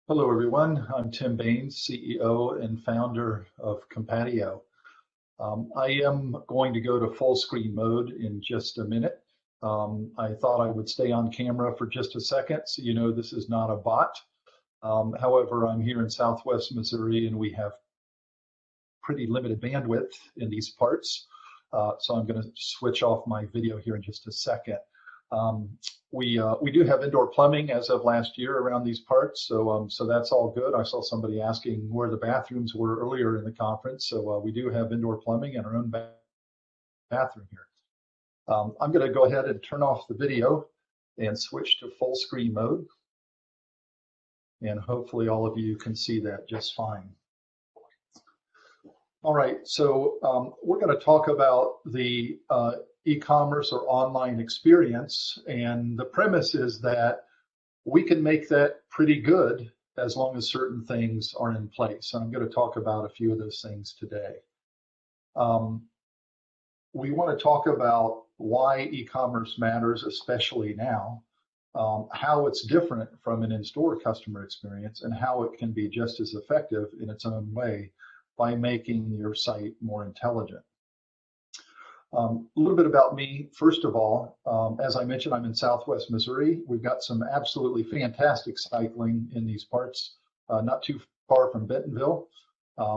Hello, everyone. I'm Tim Baynes, CEO and founder of Compatio. I am going to go to full screen mode in just a minute. I thought I would stay on camera for just a second so you know this is not a bot. However, I'm here in Southwest Missouri and we have pretty limited bandwidth in these parts. So I'm going to switch off my video here in just a second. We do have indoor plumbing as of last year around these parts, so that's all good. I saw somebody asking where the bathrooms were earlier in the conference, so we do have indoor plumbing and our own bathroom here. I'm going to go ahead and turn off the video and switch to full screen mode, and hopefully all of you can see that just fine. All right, so we're going to talk about the e-commerce or online experience, and the premise is that we can make that pretty good as long as certain things are in place. And I'm going to talk about a few of those things today. We want to talk about why e-commerce matters, especially now, how it's different from an in-store customer experience, and how it can be just as effective in its own way by making your site more intelligent. A little bit about me. First of all, as I mentioned, I'm in Southwest Missouri. We've got some absolutely fantastic cycling in these parts, not too far from Bentonville.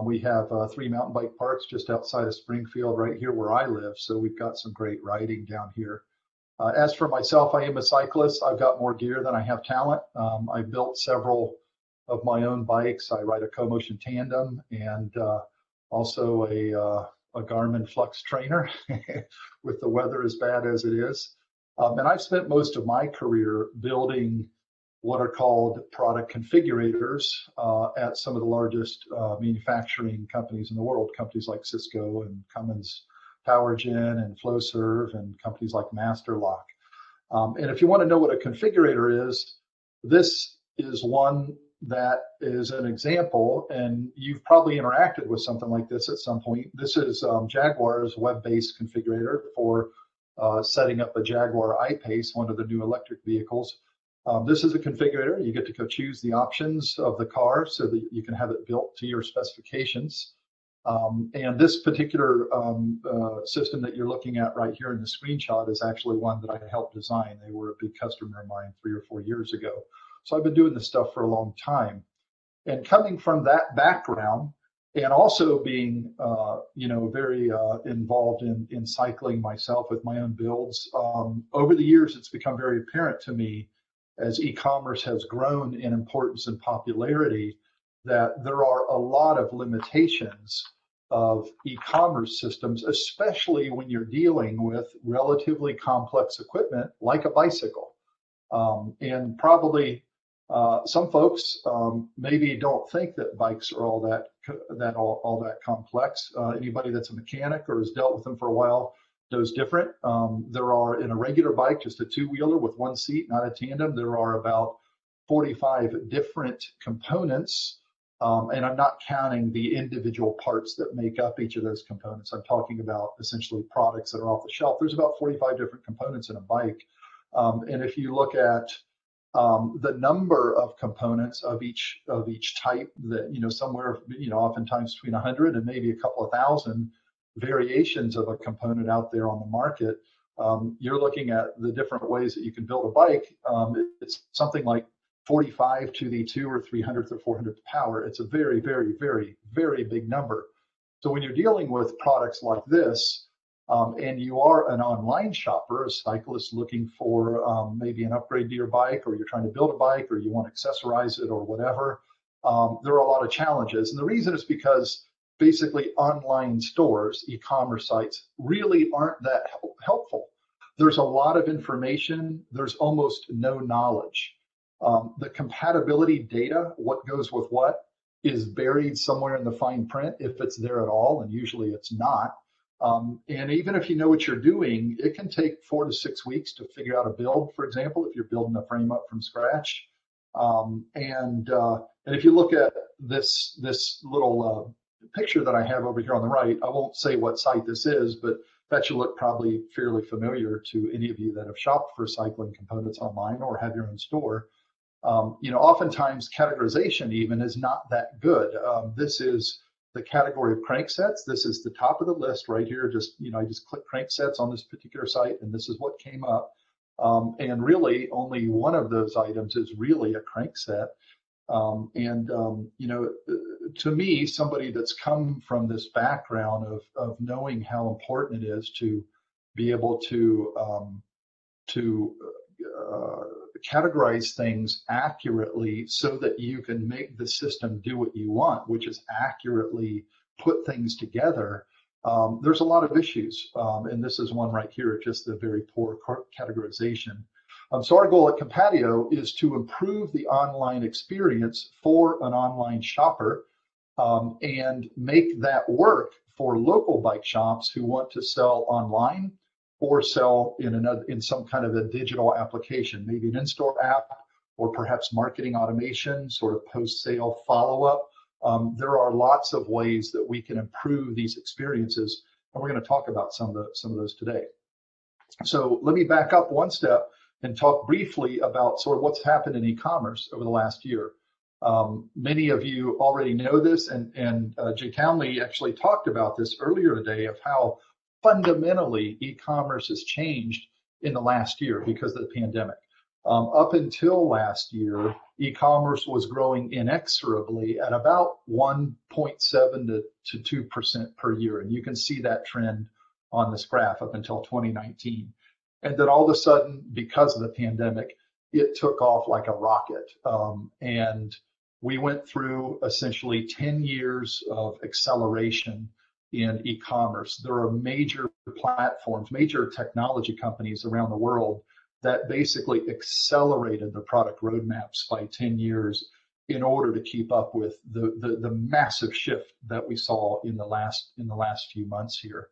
We have 3 mountain bike parks just outside of Springfield, right here where I live. So we've got some great riding down here. As for myself, I am a cyclist. I've got more gear than I have talent. I built several of my own bikes. I ride a co-motion tandem and also a Garmin Flux trainer with the weather as bad as it is. And I've spent most of my career building what are called product configurators at some of the largest manufacturing companies in the world, companies like Cisco and Cummins PowerGen and Flowserve and companies like Masterlock. And if you want to know what a configurator is, this is one that is an example, and you've probably interacted with something like this at some point. This is Jaguar's web-based configurator for setting up a Jaguar I-Pace, one of the new electric vehicles. This is a configurator. You get to go choose the options of the car so that you can have it built to your specifications. And this particular system that you're looking at right here in the screenshot is actually one that I helped design. They were a big customer of mine 3 or 4 years ago. So I've been doing this stuff for a long time. And coming from that background, and also being, very involved in cycling myself with my own builds, over the years, it's become very apparent to me as e-commerce has grown in importance and popularity that there are a lot of limitations of e-commerce systems, especially when you're dealing with relatively complex equipment like a bicycle. And probably some folks maybe don't think that bikes are all that complex. Anybody that's a mechanic or has dealt with them for a while knows different. There are, in a regular bike, just a 2-wheeler with 1 seat, not a tandem, there are about 45 different components. And I'm not counting the individual parts that make up each of those components. I'm talking about essentially products that are off the shelf. There's about 45 different components in a bike. And if you look at the number of components of each type, that somewhere oftentimes between 100 and maybe a couple of thousand variations of a component out there on the market, you're looking at the different ways that you can build a bike. It's something like 45 to the 2 or 300th or 400th power. It's a very, very, very, very big number. So when you're dealing with products like this, and you are an online shopper, a cyclist looking for maybe an upgrade to your bike, or you're trying to build a bike, or you want to accessorize it or whatever, there are a lot of challenges. And the reason is because basically online stores, e-commerce sites, really aren't that helpful. There's a lot of information. There's almost no knowledge. The compatibility data, what goes with what, is buried somewhere in the fine print if it's there at all, and usually it's not. And even if you know what you're doing, it can take 4 to 6 weeks to figure out a build, for example, if you're building a frame up from scratch. And if you look at this little picture that I have over here on the right, I won't say what site this is, but that should look probably fairly familiar to any of you that have shopped for cycling components online or have your own store. Oftentimes categorization even is not that good. This is the category of cranksets. This is the top of the list right here. I just click cranksets on this particular site, and this is what came up. And really, only one of those items is really a crankset. To me, somebody that's come from this background of knowing how important it is to be able to categorize things accurately so that you can make the system do what you want, which is accurately put things together. There's a lot of issues, and this is one right here, just the very poor categorization. So our goal at Compatio is to improve the online experience for an online shopper and make that work for local bike shops who want to sell online or sell in some kind of a digital application, maybe an in-store app or perhaps marketing automation, sort of post-sale follow-up. There are lots of ways that we can improve these experiences, and we're going to talk about some of those today. So let me back up one step and talk briefly about sort of what's happened in e-commerce over the last year. Many of you already know this, and Jay Townley actually talked about this earlier today of how fundamentally e-commerce has changed in the last year because of the pandemic. Up until last year, e-commerce was growing inexorably at about 1.7 to 2% per year. And you can see that trend on this graph up until 2019. And then all of a sudden, because of the pandemic, it took off like a rocket. And we went through essentially 10 years of acceleration in e-commerce. There are major platforms, major technology companies around the world that basically accelerated the product roadmaps by 10 years in order to keep up with the massive shift that we saw in the last few months here.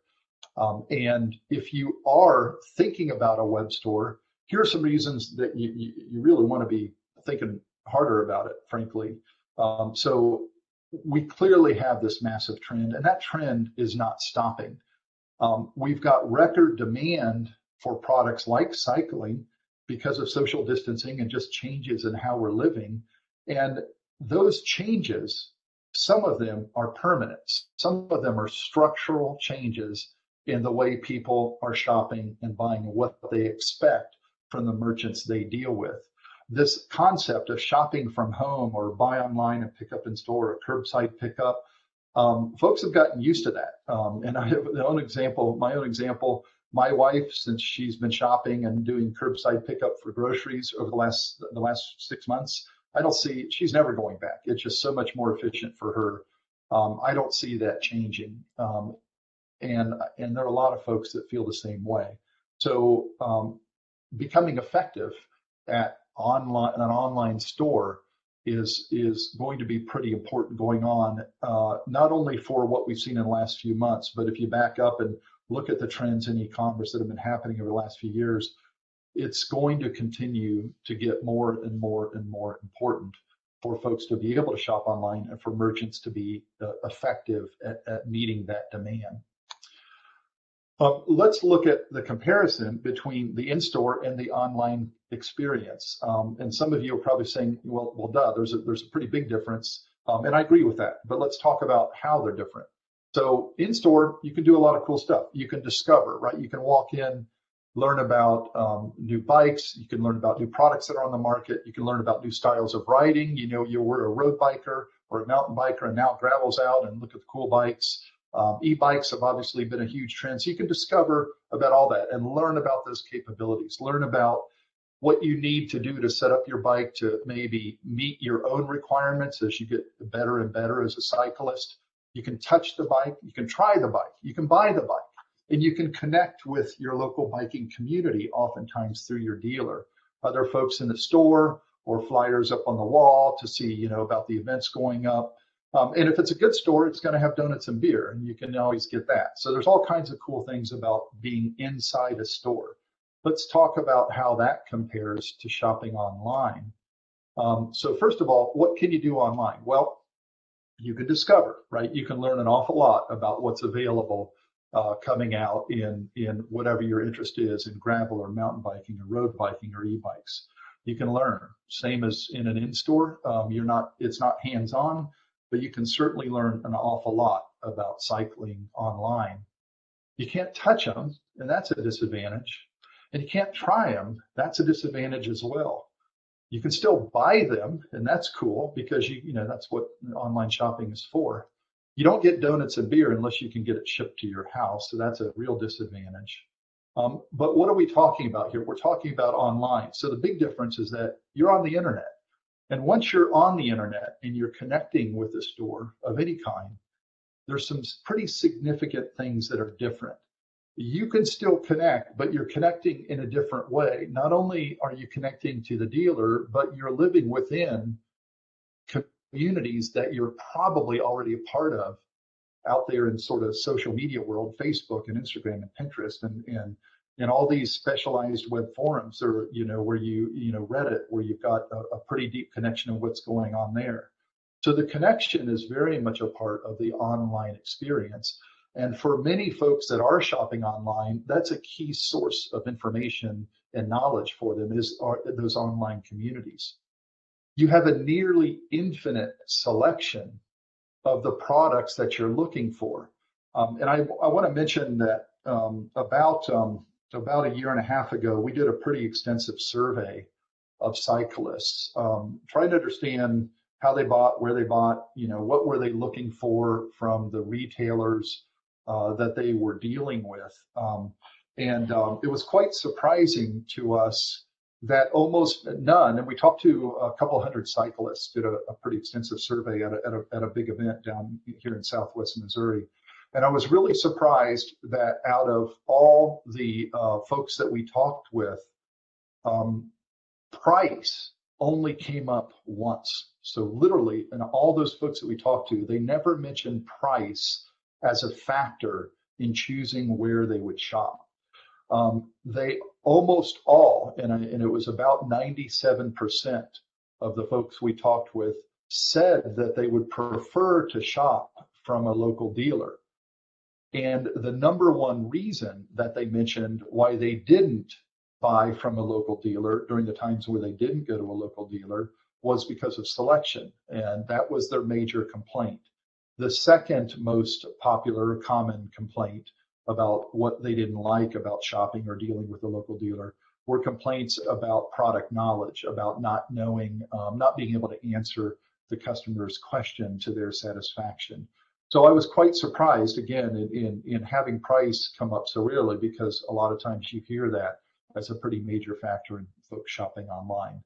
And if you are thinking about a web store, here are some reasons that you really want to be thinking harder about it, frankly. So we clearly have this massive trend, and that trend is not stopping. We've got record demand for products like cycling because of social distancing and just changes in how we're living. And those changes, some of them are permanent. Some of them are structural changes in the way people are shopping and buying and what they expect from the merchants they deal with. This concept of shopping from home or buy online and pick up in store or curbside pickup, folks have gotten used to that. And I have my own example. My wife, since she's been shopping and doing curbside pickup for groceries over the last 6 months, she's never going back. It's just so much more efficient for her. I don't see that changing. And there are a lot of folks that feel the same way. So becoming effective at an online store is going to be pretty important going on, not only for what we've seen in the last few months, but if you back up and look at the trends in e-commerce that have been happening over the last few years, it's going to continue to get more and more and more important for folks to be able to shop online and for merchants to be effective at meeting that demand. Let's look at the comparison between the in-store and the online experience. And some of you are probably saying, well, duh, there's a pretty big difference. And I agree with that, but let's talk about how they're different. So in-store, you can do a lot of cool stuff. You can discover, right? You can walk in, learn about new bikes. You can learn about new products that are on the market. You can learn about new styles of riding. You know, you were a road biker or a mountain biker and now gravel's out and look at the cool bikes. E-bikes have obviously been a huge trend. So you can discover about all that and learn about those capabilities, learn about what you need to do to set up your bike to maybe meet your own requirements as you get better and better as a cyclist. You can touch the bike, you can try the bike, you can buy the bike, and you can connect with your local biking community oftentimes through your dealer. Other folks in the store or flyers up on the wall to see, about the events going up. And if it's a good store, it's going to have donuts and beer, and you can always get that. So there's all kinds of cool things about being inside a store. Let's talk about how that compares to shopping online. So first of all, what can you do online? Well, you can discover, right? You can learn an awful lot about what's available coming out in whatever your interest is in gravel or mountain biking or road biking or e-bikes. you can learn. Same as in an in-store. It's not hands-on, but you can certainly learn an awful lot about cycling online. You can't touch them, and that's a disadvantage. And you can't try them. That's a disadvantage as well. You can still buy them, and that's cool because that's what online shopping is for. You don't get donuts and beer unless you can get it shipped to your house, so that's a real disadvantage. But what are we talking about here? We're talking about online. So the big difference is that you're on the internet. And once you're on the internet and you're connecting with a store of any kind, there's some pretty significant things that are different. You can still connect, but you're connecting in a different way. Not only are you connecting to the dealer, but you're living within communities that you're probably already a part of out there in sort of social media world, Facebook and Instagram and Pinterest and all these specialized web forums, or where Reddit, where you've got a pretty deep connection of what's going on there. So the connection is very much a part of the online experience. And for many folks that are shopping online, that's a key source of information and knowledge for them are those online communities. You have a nearly infinite selection of the products that you're looking for. And I want to mention that about a year and a half ago, we did a pretty extensive survey of cyclists, trying to understand how they bought, where they bought, what were they looking for from the retailers that they were dealing with. And it was quite surprising to us that almost none, and we talked to a couple hundred cyclists, did a pretty extensive survey at a big event down here in Southwest Missouri. And I was really surprised that out of all the folks that we talked with, price only came up once. So literally, in all those folks that we talked to, they never mentioned price as a factor in choosing where they would shop. They almost all, and it was about 97% of the folks we talked with, said that they would prefer to shop from a local dealer. And the number one reason that they mentioned why they didn't buy from a local dealer during the times where they didn't go to a local dealer was because of selection. And that was their major complaint. The second most popular common complaint about what they didn't like about shopping or dealing with a local dealer were complaints about product knowledge, about not knowing, not being able to answer the customer's question to their satisfaction. So I was quite surprised, again, in having price come up so rarely, because a lot of times you hear that as a pretty major factor in folks shopping online.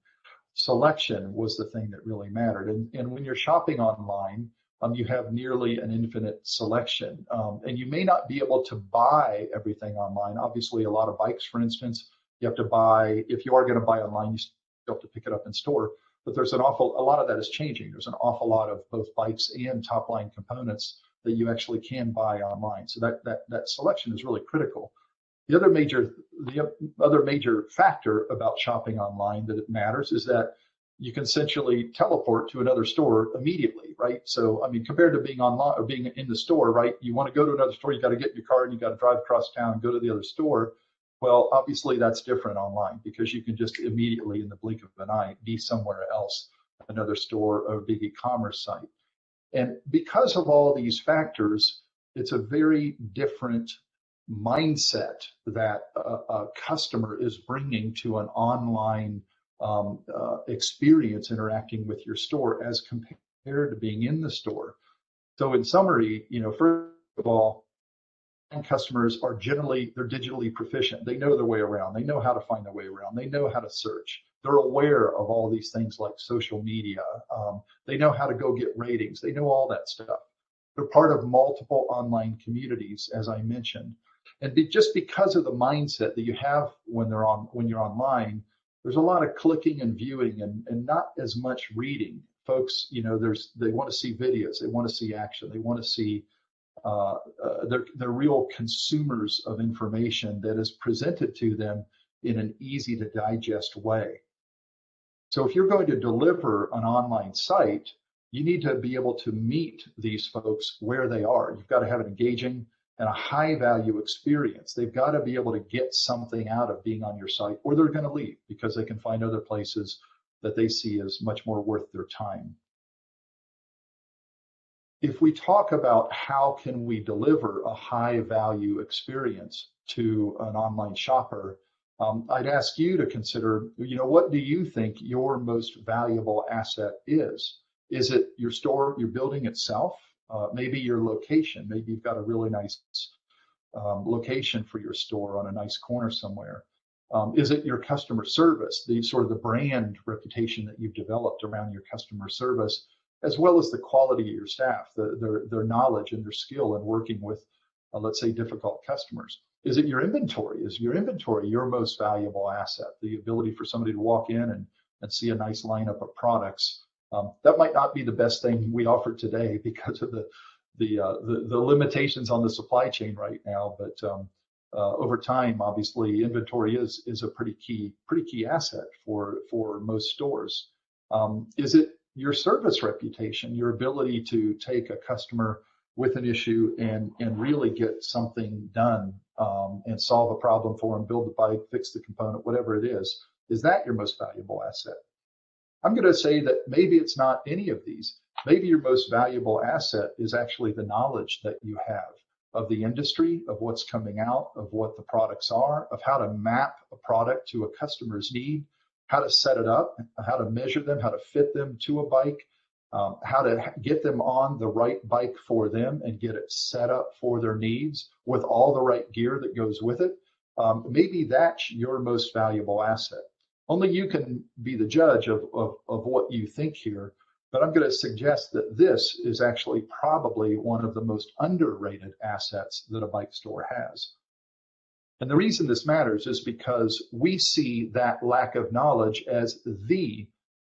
Selection was the thing that really mattered. And when you're shopping online, you have nearly an infinite selection. And you may not be able to buy everything online. Obviously, a lot of bikes, for instance, you have to buy, if you are going to buy online, you still have to pick it up in store. But there's a lot of that is changing. There's an awful lot of both bikes and top line components that you actually can buy online. So that selection is really critical. The other major factor about shopping online that it matters is that you can essentially teleport to another store immediately, right? So, I mean, compared to being online or being in the store, right? You want to go to another store, you got to get in your car and you got to drive across town and go to the other store. Well, obviously that's different online because you can just immediately, in the blink of an eye, be somewhere else, another store or a big e-commerce site. And because of all these factors, it's a very different mindset that a customer is bringing to an online experience interacting with your store as compared to being in the store. So in summary, first of all, customers are they're digitally proficient. They know their way around. They know how to find their way around. They know how to search. They're aware of all these things like social media. They know how to go get ratings. They know all that stuff. They're part of multiple online communities, as I mentioned. And just because of the mindset that you have when you're online, there's a lot of clicking and viewing and not as much reading. Folks, they want to see videos. They want to see action. They want to see they're real consumers of information that is presented to them in an easy to digest way. So if you're going to deliver an online site, you need to be able to meet these folks where they are. You've got to have an engaging and a high value experience. They've got to be able to get something out of being on your site, or they're going to leave because they can find other places that they see as much more worth their time. If we talk about how can we deliver a high value experience to an online shopper, I'd ask you to consider, what do you think your most valuable asset is? Is it your store, your building itself? Maybe your location. Maybe you've got a really nice location for your store on a nice corner somewhere. Is it your customer service, the sort of the brand reputation that you've developed around your customer service, as well as the quality of your staff, their knowledge and their skill in working with, let's say, difficult customers? Is it your inventory? Is your inventory your most valuable asset? The ability for somebody to walk in and see a nice lineup of products. That might not be the best thing we offer today because of the limitations on the supply chain right now. But over time, obviously, inventory is a pretty key asset for most stores. Is it your service reputation, your ability to take a customer with an issue and really get something done and solve a problem for them, build the bike, fix the component, whatever it is? Is that your most valuable asset? I'm going to say that maybe it's not any of these. Maybe your most valuable asset is actually the knowledge that you have of the industry, of what's coming out, of what the products are, of how to map a product to a customer's need, how to set it up, how to measure them, how to fit them to a bike, how to get them on the right bike for them and get it set up for their needs with all the right gear that goes with it. Maybe that's your most valuable asset. Only you can be the judge of what you think here, but I'm going to suggest that this is actually probably one of the most underrated assets that a bike store has. And the reason this matters is because we see that lack of knowledge as the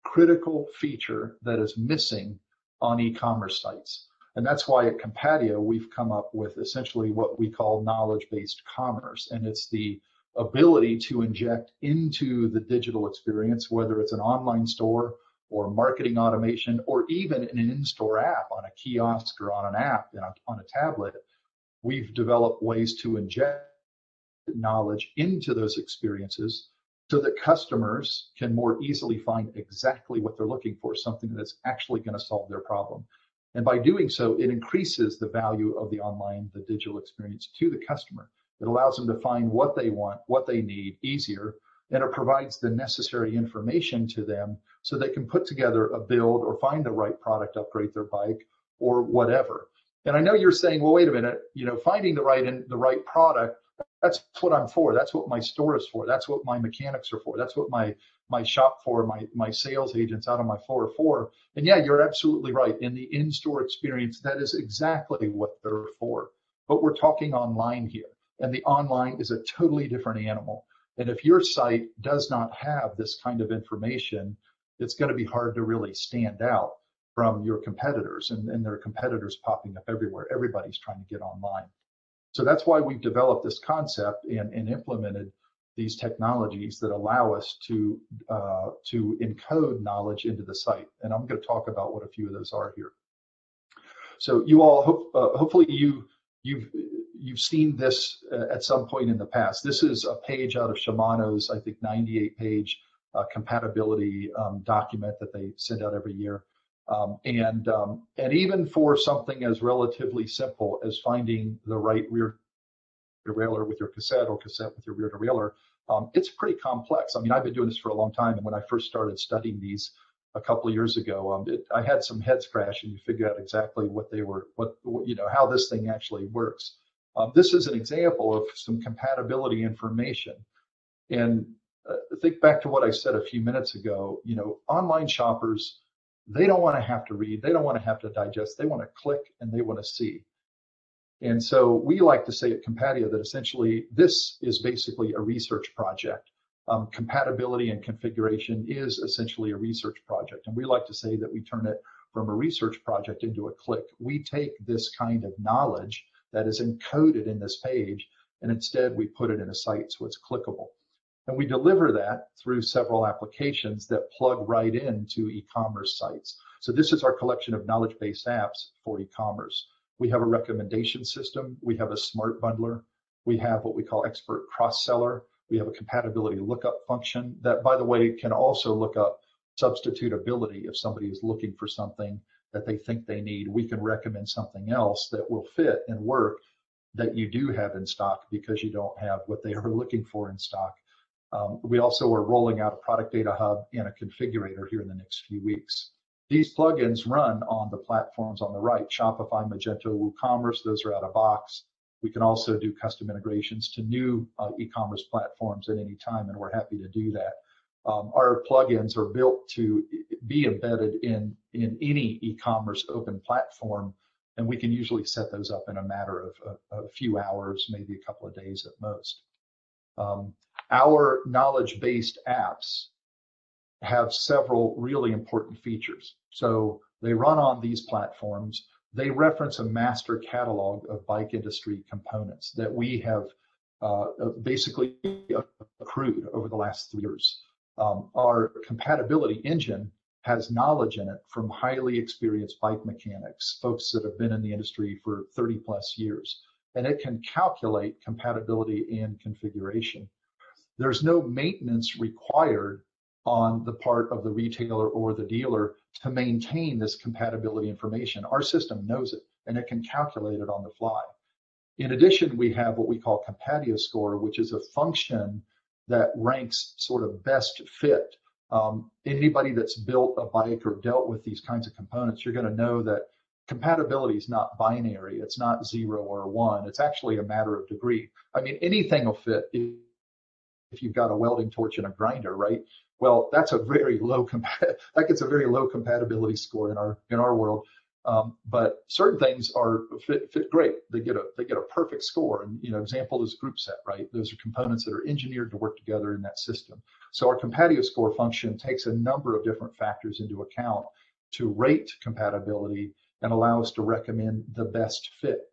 critical feature that is missing on e-commerce sites. And that's why at Compatio, we've come up with essentially what we call knowledge-based commerce. And it's the ability to inject into the digital experience, whether it's an online store or marketing automation, or even an in-store app on a kiosk or on an app on a tablet. We've developed ways to inject knowledge into those experiences so that customers can more easily find exactly what they're looking for, something that's actually going to solve their problem. And by doing so, it increases the value of the online, the digital experience to the customer. It allows them to find what they want, what they need easier, and it provides the necessary information to them so they can put together a build or find the right product, upgrade their bike, or whatever. And I know you're saying, well, wait a minute, finding the right product, that's what I'm for. That's what my store is for. That's what my mechanics are for. That's what my shop for, my sales agents out on my floor are for. And yeah, you're absolutely right. In the in-store experience, that is exactly what they're for. But we're talking online here. And the online is a totally different animal. And if your site does not have this kind of information, it's going to be hard to really stand out from your competitors. And there are competitors popping up everywhere. Everybody's trying to get online. So that's why we've developed this concept and implemented these technologies that allow us to encode knowledge into the site. And I'm going to talk about what a few of those are here. So you all, hopefully you've seen this at some point in the past. This is a page out of Shimano's, I think, 98-page compatibility document that they send out every year. And even for something as relatively simple as finding the right rear derailleur with your cassette or cassette with your rear derailleur, it's pretty complex. I mean, I've been doing this for a long time, and when I first started studying these a couple of years ago, I had some heads crash, and you figure out exactly what they were, how this thing actually works. This is an example of some compatibility information. And think back to what I said a few minutes ago. Online shoppers, they don't want to have to read, they don't want to have to digest, they want to click and they want to see. And so we like to say at Compatio that essentially this is basically a research project. Compatibility and configuration is essentially a research project. And we like to say that we turn it from a research project into a click. We take this kind of knowledge that is encoded in this page, and instead we put it in a site so it's clickable. And we deliver that through several applications that plug right into e-commerce sites. So this is our collection of knowledge-based apps for e-commerce. We have a recommendation system. We have a smart bundler. We have what we call expert cross-seller. We have a compatibility lookup function that, by the way, can also look up substitutability. If somebody is looking for something that they think they need, we can recommend something else that will fit and work that you do have in stock because you don't have what they are looking for in stock. We also are rolling out a product data hub and a configurator here in the next few weeks. These plugins run on the platforms on the right, Shopify, Magento, WooCommerce, those are out of box. We can also do custom integrations to new e-commerce platforms at any time, and we're happy to do that. Our plugins are built to be embedded in any e-commerce open platform, and we can usually set those up in a matter of a few hours, maybe a couple of days at most. Our knowledge-based apps have several really important features. So they run on these platforms. They reference a master catalog of bike industry components that we have basically accrued over the last 3 years. Our Compatibility Engine has knowledge in it from highly experienced bike mechanics, folks that have been in the industry for 30 plus years, and it can calculate compatibility and configuration. There's no maintenance required on the part of the retailer or the dealer to maintain this compatibility information. Our system knows it, and it can calculate it on the fly. In addition, we have what we call Compatio score, which is a function that ranks sort of best fit. Anybody that's built a bike or dealt with these kinds of components, you're going to know that compatibility is not binary. It's not 0 or 1. It's actually a matter of degree. I mean, anything will fit if you've got a welding torch and a grinder, right? Well, that's a very low that gets a very low compatibility score in our world. But certain things are fit great. They get a perfect score. And example is group set, right? Those are components that are engineered to work together in that system. So our Compatio score function takes a number of different factors into account to rate compatibility and allow us to recommend the best fit.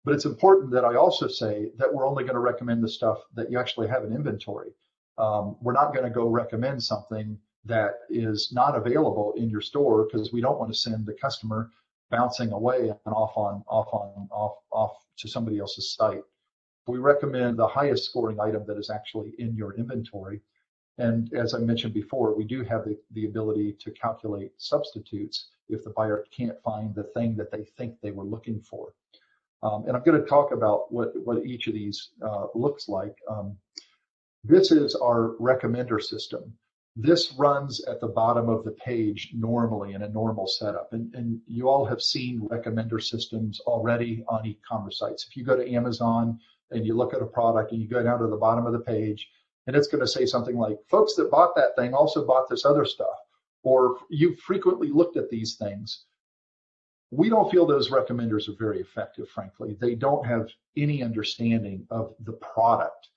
But it's important that I also say that we're only going to recommend the stuff that you actually have in inventory. We're not going to go recommend something that is not available in your store because we don't want to send the customer bouncing away and off to somebody else's site. We recommend the highest scoring item that is actually in your inventory. And as I mentioned before, we do have the ability to calculate substitutes if the buyer can't find the thing that they think they were looking for. And I'm going to talk about what each of these looks like. This is our recommender system. This runs at the bottom of the page normally in a normal setup. And you all have seen recommender systems already on e-commerce sites. If you go to Amazon and you look at a product and you go down to the bottom of the page, and it's going to say something like, folks that bought that thing also bought this other stuff, or you've frequently looked at these things. We don't feel those recommenders are very effective, frankly. They don't have any understanding of the product.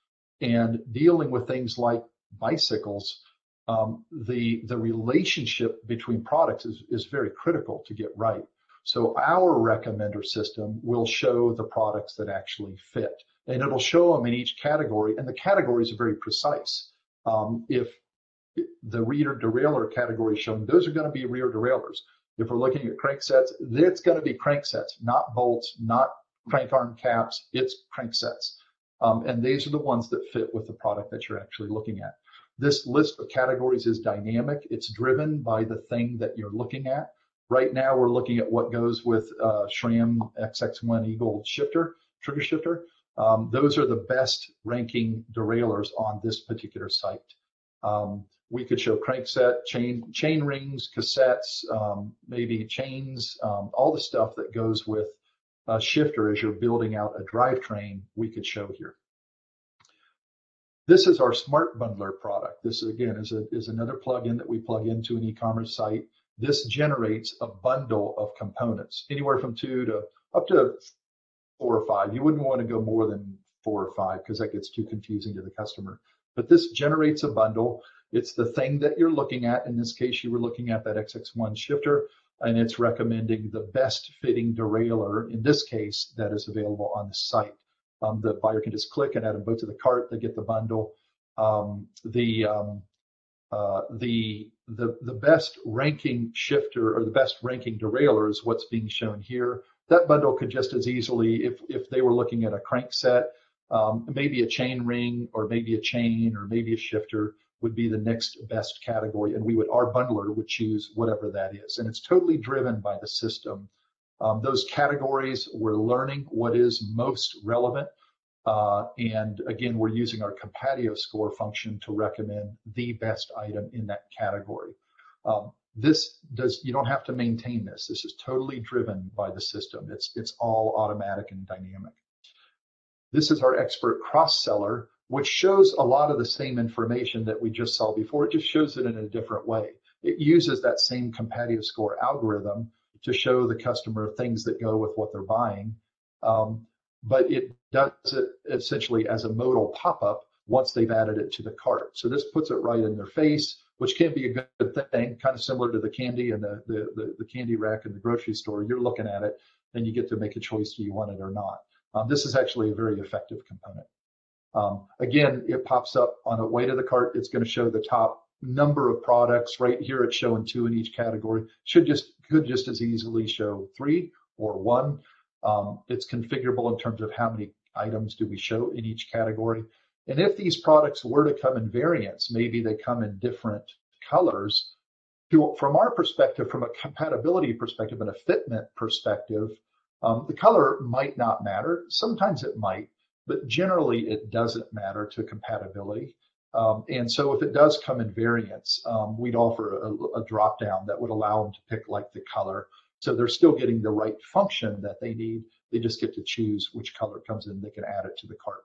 And dealing with things like bicycles, the relationship between products is very critical to get right. So our recommender system will show the products that actually fit, and it'll show them in each category, and the categories are very precise. If the rear derailleur category is shown, those are going to be rear derailleurs. If we're looking at cranksets, it's going to be cranksets, not bolts, not crank arm caps, it's cranksets. And these are the ones that fit with the product that you're actually looking at. This list of categories is dynamic. It's driven by the thing that you're looking at. Right now, we're looking at what goes with SRAM XX1 Eagle trigger shifter. Those are the best ranking derailleurs on this particular site. We could show crankset, chain rings, cassettes, maybe chains, all the stuff that goes with a shifter as you're building out a drivetrain, we could show here. This is our Smart Bundler product. This, again, is another plugin that we plug into an e-commerce site. This generates a bundle of components, anywhere from 2 to up to 4 or 5. You wouldn't want to go more than 4 or 5 because that gets too confusing to the customer. But this generates a bundle. It's the thing that you're looking at. In this case, you were looking at that XX1 shifter, and it's recommending the best fitting derailleur, in this case, that is available on the site. The buyer can just click and add them both to the cart. They get the bundle. The best ranking shifter or the best ranking derailleur is what's being shown here. that bundle could just as easily, if they were looking at a crankset, maybe a chain ring or maybe a chain or maybe a shifter would be the next best category, and our bundler would choose whatever that is. And it's totally driven by the system. Those categories, we're learning what is most relevant. And again, we're using our Compatio score function to recommend the best item in that category. You don't have to maintain this. This is totally driven by the system. It's all automatic and dynamic. This is our expert cross-seller, which shows a lot of the same information that we just saw before. It just shows it in a different way. It uses that same Compatio score algorithm to show the customer things that go with what they're buying. But it does it essentially as a modal pop-up once they've added it to the cart. So this puts it right in their face, which can be a good thing, kind of similar to the candy and the candy rack in the grocery store. You're looking at it, and you get to make a choice, do you want it or not? This is actually a very effective component. Again, it pops up on the way to the cart. It's going to show the top number of products. Right here, it's showing 2 in each category. Could just as easily show 3 or 1. It's configurable in terms of how many items do we show in each category. And if these products were to come in variants, maybe they come in different colors, from our perspective, from a compatibility perspective and a fitment perspective, the color might not matter. Sometimes it might, but generally it doesn't matter to compatibility. And so if it does come in variants, we'd offer a drop down that would allow them to pick like the color. So they're still getting the right function that they need. They just get to choose which color comes in. They can add it to the cart.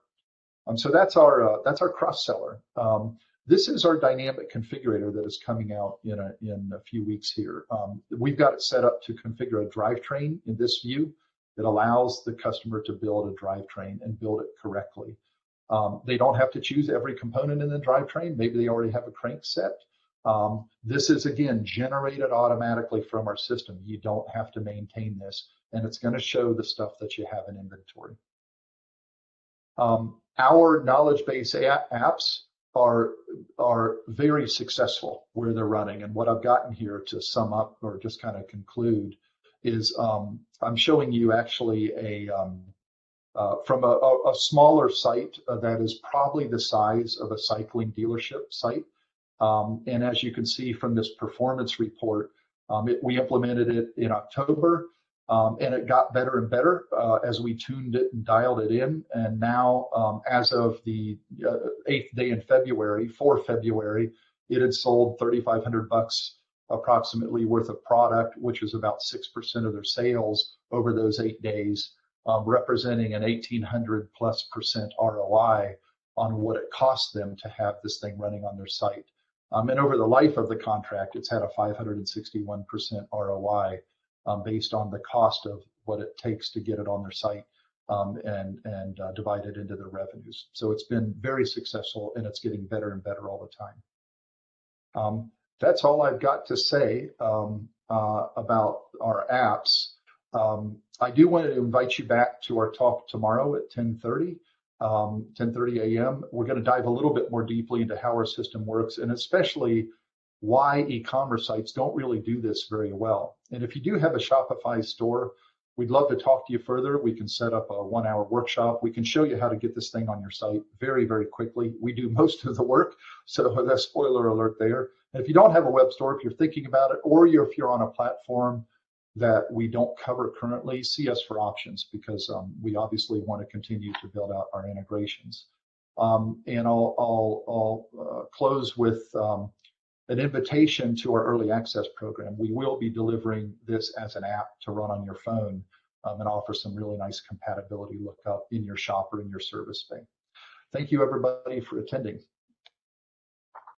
So that's our cross seller. This is our dynamic configurator that is coming out in a few weeks here. We've got it set up to configure a drivetrain in this view. It allows the customer to build a drivetrain and build it correctly. They don't have to choose every component in the drivetrain. Maybe they already have a crankset. This is, again, generated automatically from our system. You don't have to maintain this, and it's going to show the stuff that you have in inventory. Our knowledge base apps are very successful where they're running. And what I've gotten here to sum up or just kind of conclude is I'm showing you actually from a smaller site that is probably the size of a cycling dealership site. And as you can see from this performance report, we implemented it in October, and it got better and better as we tuned it and dialed it in. And now, as of the 8th day in February, for February, it had sold $3,500 approximately worth of product, which is about 6% of their sales over those 8 days, representing an 1,800+% ROI on what it cost them to have this thing running on their site. And over the life of the contract, it's had a 561% ROI based on the cost of what it takes to get it on their site and divide it into their revenues. So it's been very successful, and it's getting better and better all the time. That's all I've got to say about our apps. I do want to invite you back to our talk tomorrow at 10:30 a.m. We're going to dive a little bit more deeply into how our system works, and especially why e-commerce sites don't really do this very well. And if you do have a Shopify store, we'd love to talk to you further. We can set up a 1-hour workshop. We can show you how to get this thing on your site very, very quickly. We do most of the work, so that's spoiler alert there. And if you don't have a web store, if you're thinking about it, or if you're on a platform that we don't cover currently, see us for options, because we obviously want to continue to build out our integrations. And I'll close with an invitation to our early access program. We will be delivering this as an app to run on your phone and offer some really nice compatibility lookup in your shop or in your service bay. Thank you, everybody, for attending.